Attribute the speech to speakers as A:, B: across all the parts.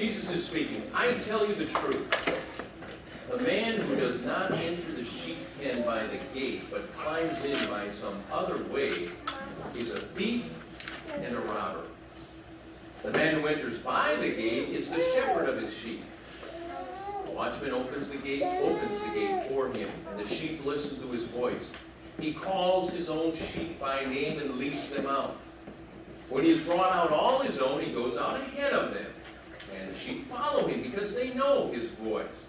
A: Jesus is speaking. I tell you the truth. The man who does not enter the sheep pen by the gate, but climbs in by some other way, is a thief and a robber. The man who enters by the gate is the shepherd of his sheep. The watchman opens the gate for him, and the sheep listen to his voice. He calls his own sheep by name and leads them out. When he has brought out all his own, he goes out ahead of them, and the sheep follow him because they know his voice.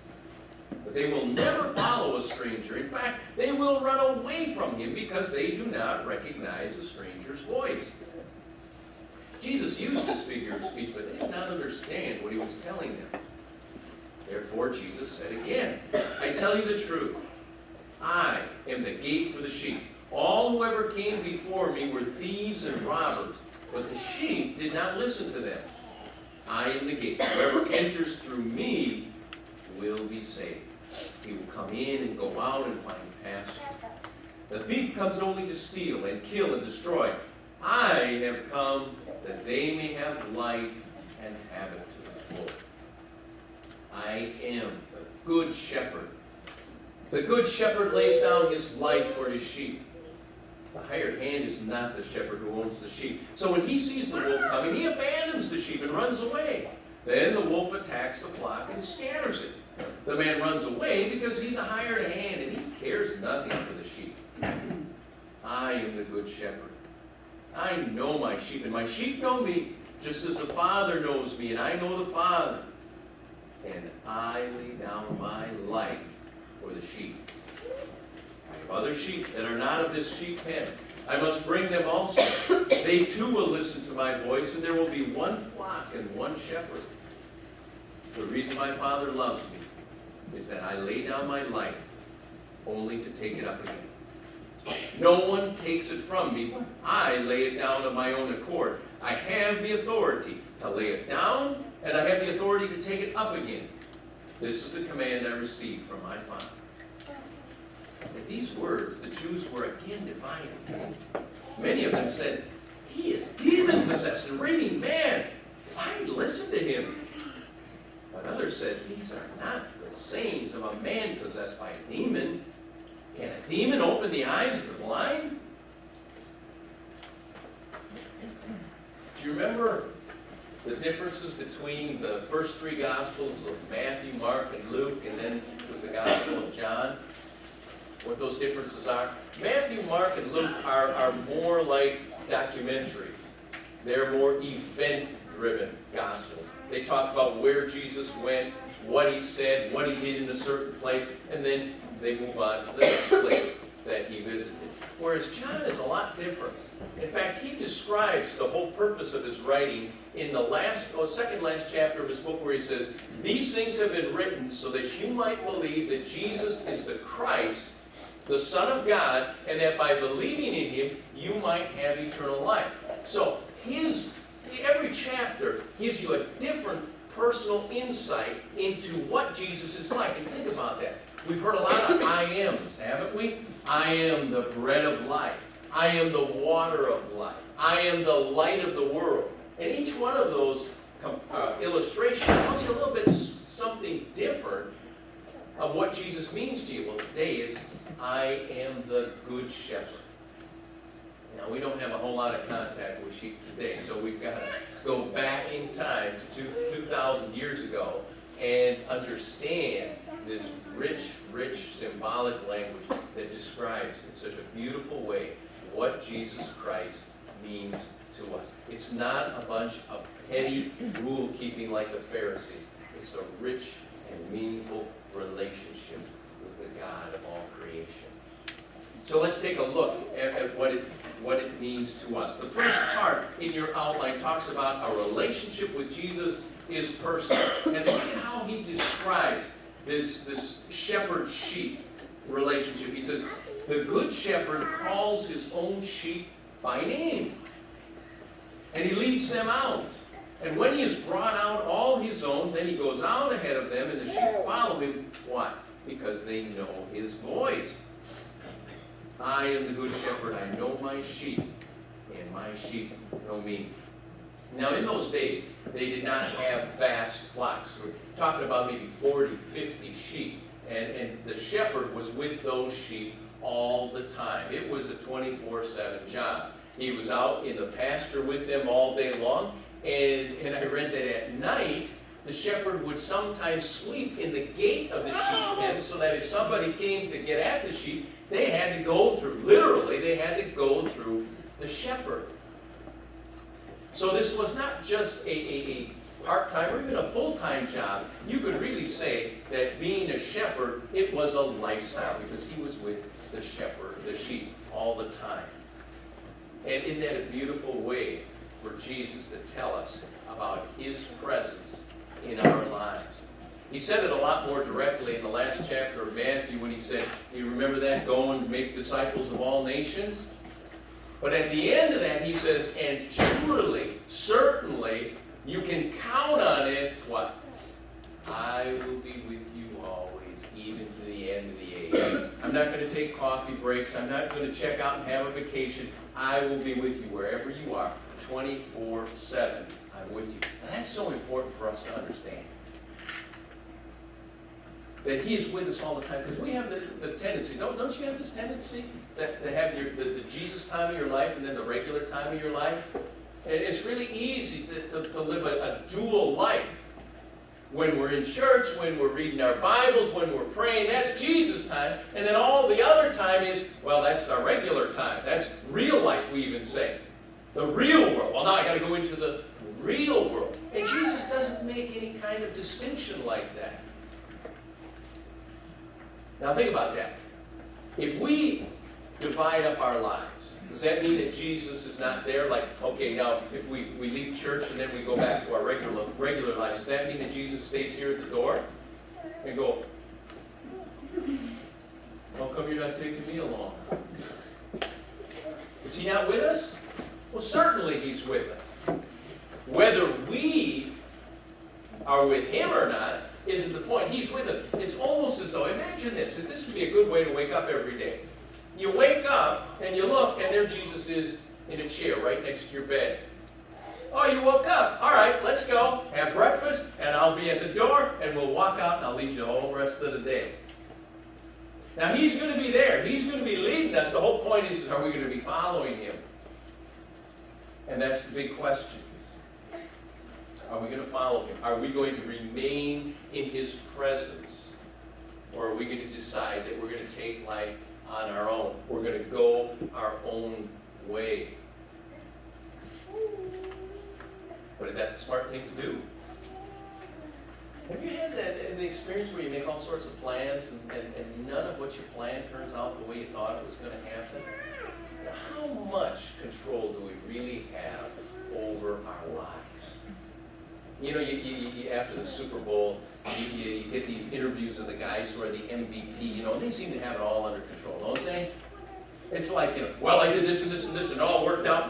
A: But they will never follow a stranger. In fact, they will run away from him because they do not recognize a stranger's voice. Jesus used this figure of speech, but they did not understand what he was telling them. Therefore, Jesus said again, I tell you the truth. I am the gate for the sheep. All who ever came before me were thieves and robbers, but the sheep did not listen to them. I am the gate. Whoever enters through me will be saved. He will come in and go out and find pasture. The thief comes only to steal and kill and destroy. I have come that they may have life and have it to the full. I am the good shepherd. The good shepherd lays down his life for his sheep. The hired hand is not the shepherd who owns the sheep. So when he sees the wolf coming, he abandons the sheep and runs away. Then the wolf attacks the flock and scatters it. The man runs away because he's a hired hand and he cares nothing for the sheep. I am the good shepherd. I know my sheep, and my sheep know me, just as the Father knows me, and I know the Father. And I lay down my life for the sheep. I have other sheep that are not of this sheep pen. I must bring them also. They too will listen to my voice, and there will be one flock and one shepherd. The reason my Father loves me is that I lay down my life only to take it up again. No one takes it from me. I lay it down of my own accord. I have the authority to lay it down, and I have the authority to take it up again. This is the command I received from my Father. At these words, the Jews were again divided. Many of them said, he is demon-possessed and raving mad. Why listen to him? But others said, these are not the sayings of a man possessed by a demon. Can a demon open the eyes of the blind? Do you remember the differences between the first three Gospels of Matthew, Mark, and Luke, and then with the Gospel of John? What those differences are? Matthew, Mark, and Luke are more like documentaries. They're more event-driven Gospels. They talk about where Jesus went, what he said, what he did in a certain place, and then they move on to the next place that he visited. Whereas John is a lot different. In fact, he describes the whole purpose of his writing in the second last chapter of his book, where he says, these things have been written so that you might believe that Jesus is the Christ, the Son of God, and that by believing in him, you might have eternal life. So every chapter gives you a different personal insight into what Jesus is like. And think about that. We've heard a lot of I ams, haven't we? I am the bread of life. I am the water of life. I am the light of the world. And each one of those illustrations tells you a little bit something different of what Jesus means to you. Well, today it's, I am the good shepherd. Now, we don't have a whole lot of contact with sheep today, so we've got to go back in time to 2,000 years ago and understand this rich, symbolic language that describes in such a beautiful way what Jesus Christ means to us. It's not a bunch of petty rule-keeping like the Pharisees. It's a rich and meaningful relationship with the God of all creation. So let's take a look at what it means to us. The first part in your outline talks about our relationship with Jesus is personal. And look at how he describes this shepherd-sheep relationship. He says, the good shepherd calls his own sheep by name. And he leads them out. And when he has brought out all his own, then he goes out ahead of them, and the sheep follow him. Why? Because they know his voice. I am the good shepherd. I know my sheep, and my sheep know me. Now, in those days, they did not have vast flocks. We're talking about maybe 40, 50 sheep. And the shepherd was with those sheep all the time. It was a 24/7 job. He was out in the pasture with them all day long. And I read that at night, the shepherd would sometimes sleep in the gate of the sheep pen so that if somebody came to get at the sheep, they had to go through, literally, they had to go through the shepherd. So this was not just a part-time or even a full-time job. You could really say that being a shepherd, it was a lifestyle because he was with the shepherd, the sheep, all the time. And isn't that a beautiful way for Jesus to tell us about his presence in our lives? He said it a lot more directly in the last chapter of Matthew when he said, you remember that? Go and make disciples of all nations. But at the end of that, he says, and surely, certainly, you can count on it, what? I will be with you always, even to the end of the age. I'm not going to take coffee breaks. I'm not going to check out and have a vacation. I will be with you wherever you are, 24/7. I'm with you. Now, that's so important for us to understand. That he is with us all the time. Because we have the tendency, don't you have this tendency to have the Jesus time of your life and then the regular time of your life? And it's really easy to live a dual life. When we're in church, when we're reading our Bibles, when we're praying, that's Jesus time. And then all the other time is, well, that's our regular time. That's real life, we even say. The real world. Well, now I got to go into the real world. And Jesus doesn't make any kind of distinction like that. Now think about that. If we divide up our lives, does that mean that Jesus is not there? Like, okay, now if we leave church and then we go back to our regular lives, does that mean that Jesus stays here at the door? And go, how come you're not taking me along? Is he not with us? Well, certainly he's with us. Whether we are with him or not isn't the point. He's with us. It's almost as though, imagine this. This would be a good way to wake up every day. You wake up and you look and there Jesus is in a chair right next to your bed. Oh, you woke up. All right, let's go. Have breakfast and I'll be at the door and we'll walk out and I'll lead you the whole rest of the day. Now he's going to be there. He's going to be leading us. The whole point is, are we going to be following him? And that's the big question. Are we going to follow him? Are we going to remain in his presence? Or are we going to decide that we're going to take life on our own? We're going to go our own way. But is that the smart thing to do? Have you had the experience where you make all sorts of plans and none of what you planned turns out the way you thought it was going to happen? How much control do we really have over our lives? You know, you after the Super Bowl, you get these interviews of the guys who are the MVP, you know, and they seem to have it all under control, don't they? It's like, you know, well, I did this and this and this and it all worked out.